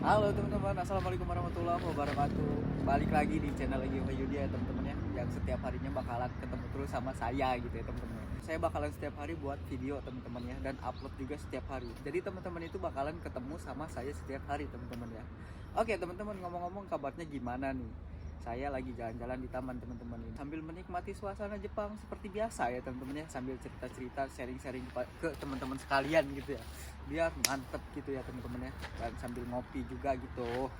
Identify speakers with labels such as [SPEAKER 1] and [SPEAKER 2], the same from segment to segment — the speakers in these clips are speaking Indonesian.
[SPEAKER 1] Halo teman-teman, assalamualaikum warahmatullahi wabarakatuh. Balik lagi di channel lagi Yudi ya teman-teman ya, yang setiap harinya bakalan ketemu terus sama saya gitu ya teman-teman. Saya bakalan setiap hari buat video teman-teman ya, dan upload juga setiap hari. Jadi teman-teman itu bakalan ketemu sama saya setiap hari teman-teman ya. Oke teman-teman, ngomong-ngomong kabarnya gimana nih? Saya lagi jalan-jalan di taman teman-teman ini sambil menikmati suasana Jepang seperti biasa ya teman-teman ya, sambil cerita-cerita, sharing-sharing ke teman-teman sekalian gitu ya, biar mantep gitu ya teman-teman ya, dan sambil ngopi juga gitu,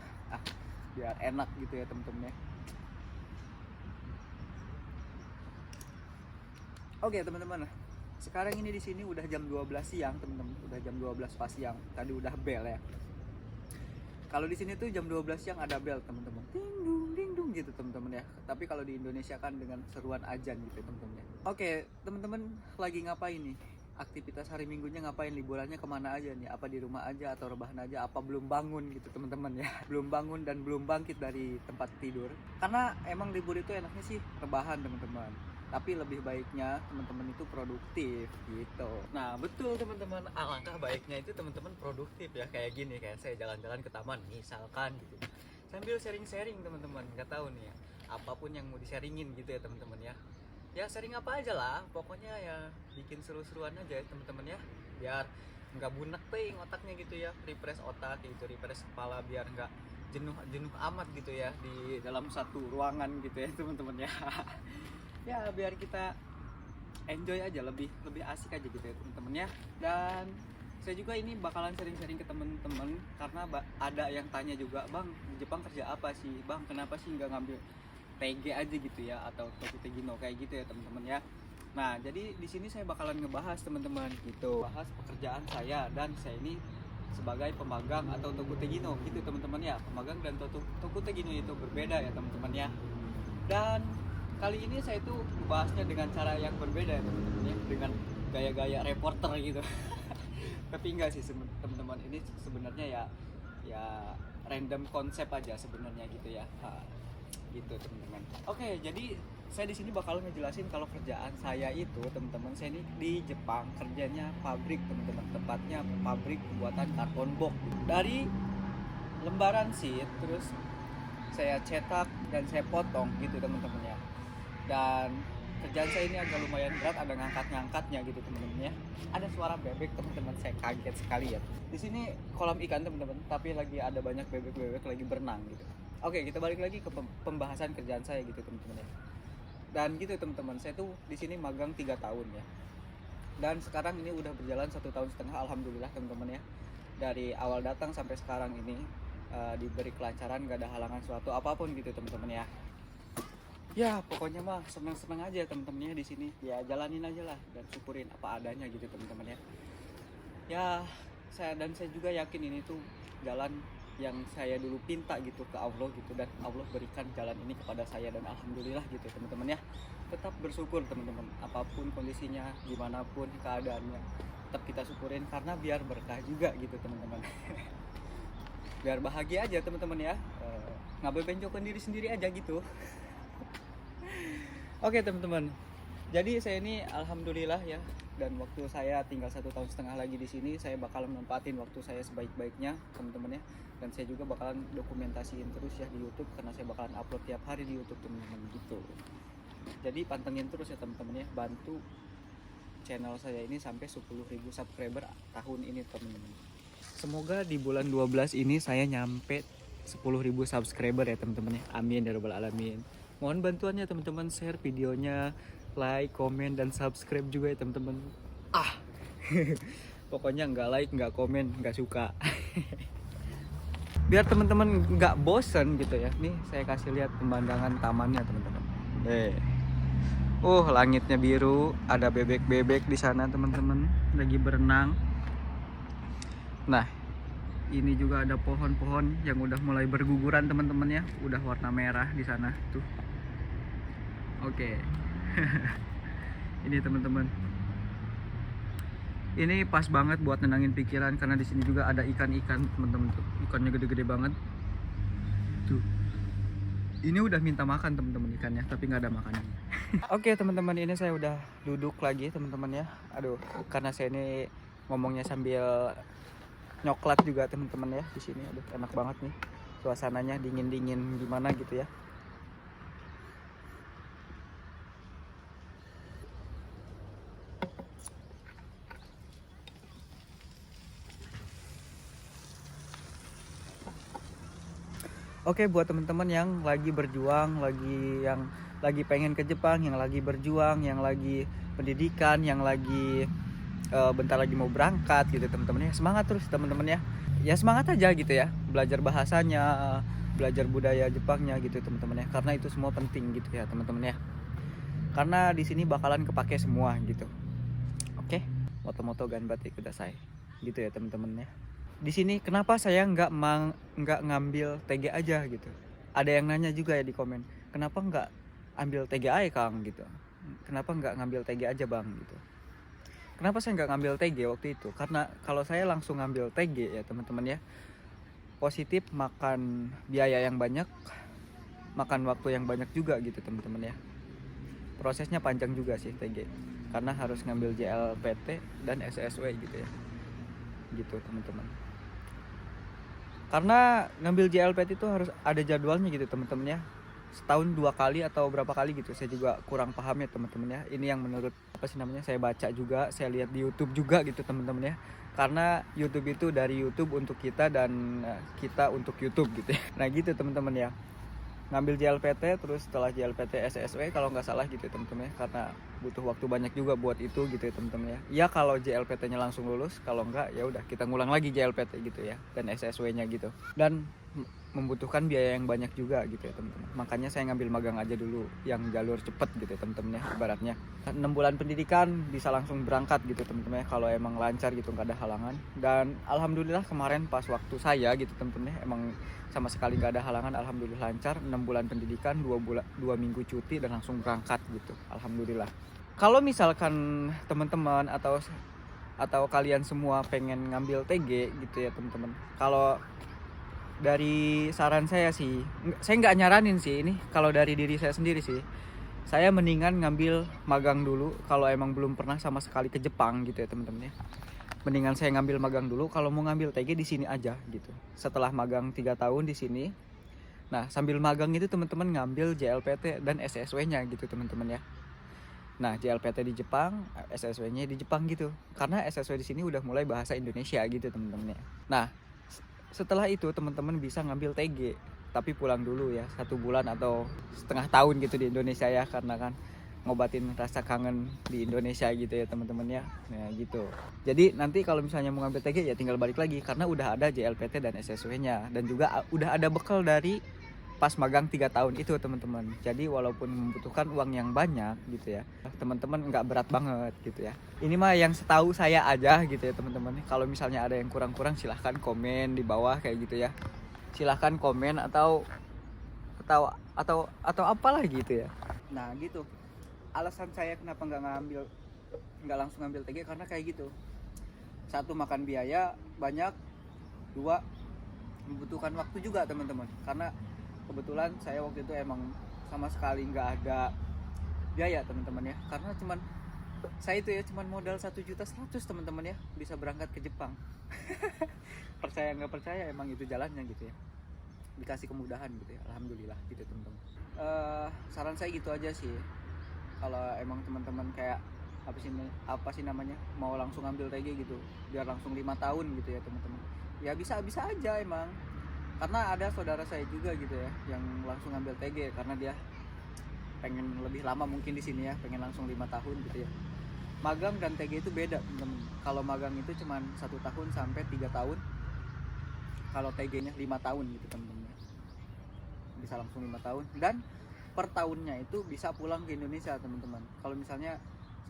[SPEAKER 1] biar enak gitu ya teman-teman ya. Oke teman-teman, sekarang ini di sini udah jam 12 siang teman-teman, udah jam 12 pas siang, tadi udah bel ya. Kalau di sini tuh jam 12 siang ada bel teman-teman, ding dung gitu teman-teman ya. Tapi kalau di Indonesia kan dengan seruan azan gitu teman-teman ya. Oke teman-teman, lagi ngapain nih? Aktivitas hari minggunya ngapain? Liburannya kemana aja nih? Apa di rumah aja atau rebahan aja? Apa belum bangun gitu teman-teman ya? Belum bangun dan belum bangkit dari tempat tidur. Karena emang libur itu enaknya sih rebahan teman-teman, tapi lebih baiknya teman-teman itu produktif gitu. Nah betul teman-teman, alangkah baiknya itu teman-teman produktif ya, kayak gini, kayak saya jalan-jalan ke taman misalkan gitu, sambil sharing-sharing teman-teman. Nggak tahu nih ya, apapun yang mau di-sharingin gitu ya teman-teman ya. Ya sharing apa aja lah, pokoknya ya bikin seru-seruan aja ya teman-teman ya, biar nggak bunek ting otaknya gitu ya, refresh otak gitu, refresh kepala, biar nggak jenuh amat gitu ya di dalam satu ruangan gitu ya teman-teman ya. Ya biar kita enjoy aja, lebih lebih asik aja gitu ya teman-teman ya. Dan saya juga ini bakalan sering-sering ke teman-teman, karena ada yang tanya juga, bang di Jepang kerja apa sih bang, kenapa sih nggak ngambil TG aja gitu ya, atau Tokute Gino kayak gitu ya teman-teman ya. Nah jadi di sini saya bakalan ngebahas teman-teman gitu, bahas pekerjaan saya, dan saya ini sebagai pemagang atau Tokute Gino gitu teman-teman ya. Pemagang dan Tokute Gino itu berbeda ya teman-teman ya. Dan kali ini saya tuh membahasnya dengan cara yang berbeda ya teman-teman ya, dengan gaya-gaya reporter gitu. Tapi enggak sih teman-teman, ini sebenarnya ya random konsep aja sebenarnya gitu ya. Gitu teman-teman. Oke, jadi saya di sini bakal ngejelasin kalau kerjaan saya itu teman-teman, saya ini di Jepang kerjanya pabrik teman-teman, tepatnya pabrik pembuatan karbon box dari lembaran sheet, terus saya cetak dan saya potong gitu teman-teman ya. Dan kerjaan saya ini agak lumayan berat, ada ngangkat-ngangkatnya gitu teman-teman ya. Ada suara bebek teman-teman, saya kaget sekali ya. Di sini kolam ikan teman-teman, tapi lagi ada banyak bebek-bebek lagi berenang gitu. Oke, kita balik lagi ke pembahasan kerjaan saya gitu teman-teman ya. Dan gitu teman-teman, saya tuh di sini magang 3 tahun ya. Dan sekarang ini udah berjalan 1,5 tahun, alhamdulillah teman-teman ya. Dari awal datang sampai sekarang ini diberi kelancaran, gak ada halangan suatu apapun gitu teman-teman ya. Ya pokoknya mah seneng-seneng aja teman-temannya di sini, ya jalanin aja lah dan syukurin apa adanya gitu teman-teman ya. Ya saya juga yakin ini tuh jalan yang saya dulu pinta gitu ke Allah gitu, dan Allah berikan jalan ini kepada saya, dan alhamdulillah gitu teman-teman ya. Tetap bersyukur teman-teman, apapun kondisinya, gimana pun keadaannya, tetap kita syukurin karena biar berkah juga gitu teman-teman. Biar bahagia aja teman-teman ya, nggak bebenjokan diri sendiri aja gitu. Oke teman-teman, jadi saya ini alhamdulillah ya, dan waktu saya tinggal 1,5 tahun lagi di sini, saya bakalan mempatin waktu saya sebaik-baiknya teman-teman ya. Dan saya juga bakalan dokumentasiin terus ya di YouTube, karena saya bakalan upload tiap hari di YouTube teman-teman gitu. Jadi pantengin terus ya teman-teman ya, bantu channel saya ini sampai 10.000 subscriber tahun ini teman-teman. Semoga di bulan 12 ini saya nyampe 10.000 subscriber ya teman-teman ya. Amin ya rabbal alamin. Mohon bantuannya teman-teman, share videonya, like, komen, dan subscribe juga ya teman-teman. Pokoknya nggak like, nggak komen, nggak suka. Biar teman-teman nggak bosen gitu ya. Nih saya kasih lihat pemandangan tamannya teman-teman. Langitnya biru, ada bebek-bebek di sana teman-teman, lagi berenang. Nah, ini juga ada pohon-pohon yang udah mulai berguguran teman-teman ya, udah warna merah di sana tuh. Oke. Ini teman-teman, ini pas banget buat nenangin pikiran, karena di sini juga ada ikan-ikan teman-teman tuh, ikannya gede-gede banget tuh. Ini udah minta makan teman-teman ikannya, tapi nggak ada makanannya. Oke teman-teman, ini saya udah duduk lagi teman-teman ya. Aduh, karena saya ini ngomongnya sambil nyoklat juga teman-teman ya di sini. Aduh, enak banget nih suasananya, dingin-dingin gimana gitu ya. Oke, buat teman-teman yang lagi berjuang, lagi pengen ke Jepang, yang lagi berjuang, yang lagi pendidikan, yang lagi bentar lagi mau berangkat gitu teman-teman ya. Semangat terus teman-teman ya. Ya semangat aja gitu ya. Belajar bahasanya, belajar budaya Jepangnya gitu teman-teman ya. Karena itu semua penting gitu ya teman-teman ya. Karena di sini bakalan kepake semua gitu. Oke, moto-moto ganbatte kudasai. Gitu ya teman-teman ya. Di sini kenapa saya nggak ngambil TG aja gitu. Ada yang nanya juga ya di komen, kenapa nggak ambil TG aja Kang gitu. Kenapa nggak ngambil TG aja Bang gitu. Kenapa saya nggak ngambil TG waktu itu? Karena kalau saya langsung ngambil TG ya teman-teman ya, positif makan biaya yang banyak, makan waktu yang banyak juga gitu teman-teman ya. Prosesnya panjang juga sih TG, karena harus ngambil JLPT dan SSW gitu ya. Gitu teman-teman. Karena ngambil JLPT itu harus ada jadwalnya gitu teman-teman ya. Setahun 2 kali atau berapa kali gitu. Saya juga kurang paham ya teman-teman ya. Ini yang menurut saya baca juga, saya lihat di YouTube juga gitu teman-teman ya. Karena YouTube itu dari YouTube untuk kita dan kita untuk YouTube gitu ya. Nah gitu teman-teman ya. Ngambil JLPT terus setelah JLPT SSW kalau nggak salah gitu teman-teman ya, karena butuh waktu banyak juga buat itu gitu ya teman-teman ya. Ya kalau JLPT-nya langsung lulus, kalau nggak ya udah kita ngulang lagi JLPT gitu ya dan SSW-nya gitu. Dan membutuhkan biaya yang banyak juga gitu ya teman-teman. Makanya saya ngambil magang aja dulu yang jalur cepet gitu ya teman-teman ya, ibaratnya 6 bulan pendidikan bisa langsung berangkat gitu teman-teman ya, kalau emang lancar gitu nggak ada halangan. Dan alhamdulillah kemarin pas waktu saya gitu teman-teman ya, emang sama sekali nggak ada halangan, alhamdulillah lancar. 6 bulan pendidikan, 2 minggu cuti dan langsung berangkat gitu, alhamdulillah. Kalau misalkan teman-teman atau kalian semua pengen ngambil TG gitu ya teman-teman, kalau dari saran saya sih, saya nggak nyaranin sih ini, kalau dari diri saya sendiri sih, saya mendingan ngambil magang dulu kalau emang belum pernah sama sekali ke Jepang gitu ya teman-teman ya. Mendingan saya ngambil magang dulu, kalau mau ngambil TG di sini aja gitu. Setelah magang 3 tahun di sini, nah sambil magang itu teman-teman ngambil JLPT dan SSW-nya gitu teman-teman ya. Nah JLPT di Jepang, SSW-nya di Jepang gitu. Karena SSW di sini udah mulai bahasa Indonesia gitu teman-teman ya. Nah setelah itu teman-teman bisa ngambil TG, tapi pulang dulu ya 1 bulan atau setengah tahun gitu di Indonesia ya, karena kan ngobatin rasa kangen di Indonesia gitu ya teman-teman ya. Nah gitu. Jadi nanti kalau misalnya mau ngambil TG ya tinggal balik lagi, karena udah ada JLPT dan SSW-nya dan juga udah ada bekal dari pas magang 3 tahun itu teman-teman. Jadi walaupun membutuhkan uang yang banyak gitu ya, teman-teman nggak berat banget gitu ya. Ini mah yang setahu saya aja gitu ya teman-teman. Kalau misalnya ada yang kurang-kurang silahkan komen di bawah kayak gitu ya. Silahkan komen atau apalah gitu ya. Nah gitu. Alasan saya kenapa nggak langsung ngambil TG karena kayak gitu. 1, makan biaya banyak. 2, membutuhkan waktu juga teman-teman. Karena kebetulan saya waktu itu emang sama sekali nggak ada biaya teman-teman ya, karena saya itu ya cuman modal 1.100.000 teman-teman ya, bisa berangkat ke Jepang. Percaya nggak percaya emang itu jalannya gitu ya, dikasih kemudahan gitu ya, alhamdulillah gitu teman-teman. Saran saya gitu aja sih, kalau emang teman-teman kayak apa sih namanya mau langsung ambil TG gitu biar langsung 5 tahun gitu ya teman-teman, ya bisa aja emang. Karena ada saudara saya juga gitu ya yang langsung ngambil TG karena dia pengen lebih lama mungkin di sini ya, pengen langsung 5 tahun gitu ya. Magang dan TG itu beda teman-teman. Kalau magang itu cuma 1 tahun sampai 3 tahun. Kalau TG-nya 5 tahun gitu teman-teman. Bisa langsung 5 tahun dan per tahunnya itu bisa pulang ke Indonesia teman-teman. Kalau misalnya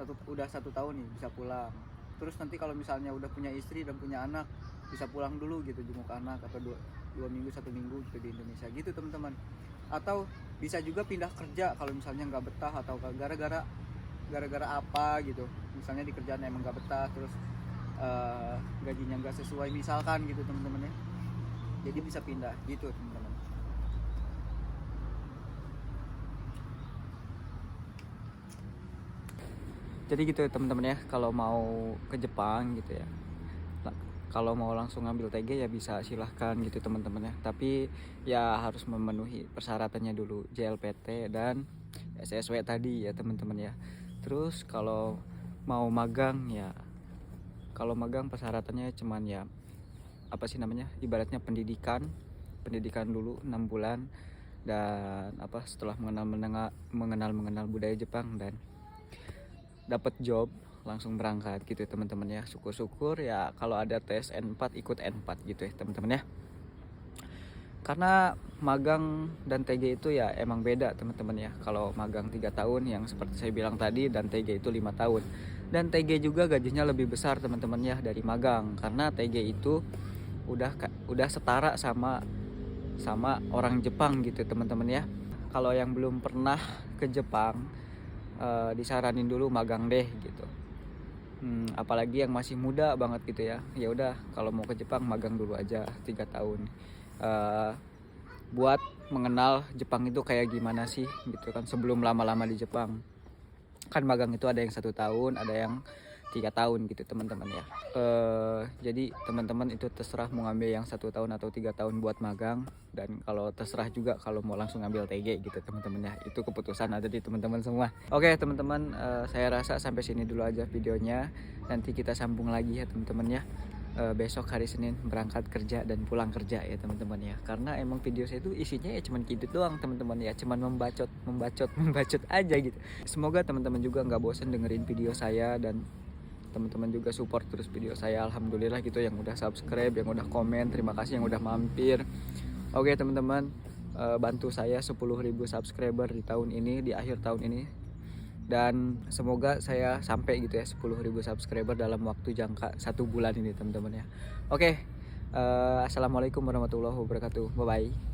[SPEAKER 1] udah 1 tahun nih bisa pulang. Terus nanti kalau misalnya udah punya istri dan punya anak bisa pulang dulu gitu jenguk anak, atau 2 minggu 1 minggu gitu di Indonesia gitu teman-teman. Atau bisa juga pindah kerja kalau misalnya nggak betah atau gara-gara apa gitu, misalnya di kerjaan emang nggak betah, terus gajinya nggak sesuai misalkan gitu teman-teman ya, jadi bisa pindah gitu teman-teman. Jadi gitu teman-teman ya, kalau mau ke Jepang gitu ya, kalau mau langsung ngambil TG ya bisa silahkan gitu teman-teman ya, tapi ya harus memenuhi persyaratannya dulu, JLPT dan SSW tadi ya teman-teman ya. Terus kalau mau magang ya, kalau magang persyaratannya cuman ya apa sih namanya, ibaratnya pendidikan dulu 6 bulan, dan apa, setelah mengenal budaya Jepang dan dapat job langsung berangkat gitu ya teman-teman ya. Syukur-syukur ya kalau ada tes N4 ikut N4 gitu ya teman-teman ya. Karena magang dan TG itu ya emang beda teman-teman ya. Kalau magang 3 tahun yang seperti saya bilang tadi, dan TG itu 5 tahun. Dan TG juga gajinya lebih besar teman-teman ya dari magang, karena TG itu udah setara sama orang Jepang gitu teman-teman ya. Kalau yang belum pernah ke Jepang, disaranin dulu magang deh gitu. Apalagi yang masih muda banget gitu ya, ya udah kalau mau ke Jepang magang dulu aja 3 tahun, buat mengenal Jepang itu kayak gimana sih gitu kan, sebelum lama-lama di Jepang. Kan magang itu ada yang 1 tahun, ada yang 3 tahun gitu teman-teman ya. Jadi teman-teman itu terserah mau ngambil yang 1 tahun atau 3 tahun buat magang, dan kalau terserah juga kalau mau langsung ngambil TG gitu teman-teman ya. Itu keputusan ada di teman-teman semua. Oke teman-teman, saya rasa sampai sini dulu aja videonya. Nanti kita sambung lagi ya teman-teman ya. Besok hari Senin berangkat kerja dan pulang kerja ya teman-teman ya. Karena emang video saya itu isinya ya cuman gitu doang teman-teman ya, cuman membacot aja gitu. Semoga teman-teman juga nggak bosan dengerin video saya, dan teman-teman juga support terus video saya. Alhamdulillah gitu yang udah subscribe, yang udah komen, terima kasih yang udah mampir. Oke teman-teman, bantu saya 10.000 subscriber di tahun ini, di akhir tahun ini, dan semoga saya sampai gitu ya 10.000 subscriber dalam waktu jangka 1 bulan ini teman-teman ya. Oke, assalamualaikum warahmatullahi wabarakatuh, bye bye.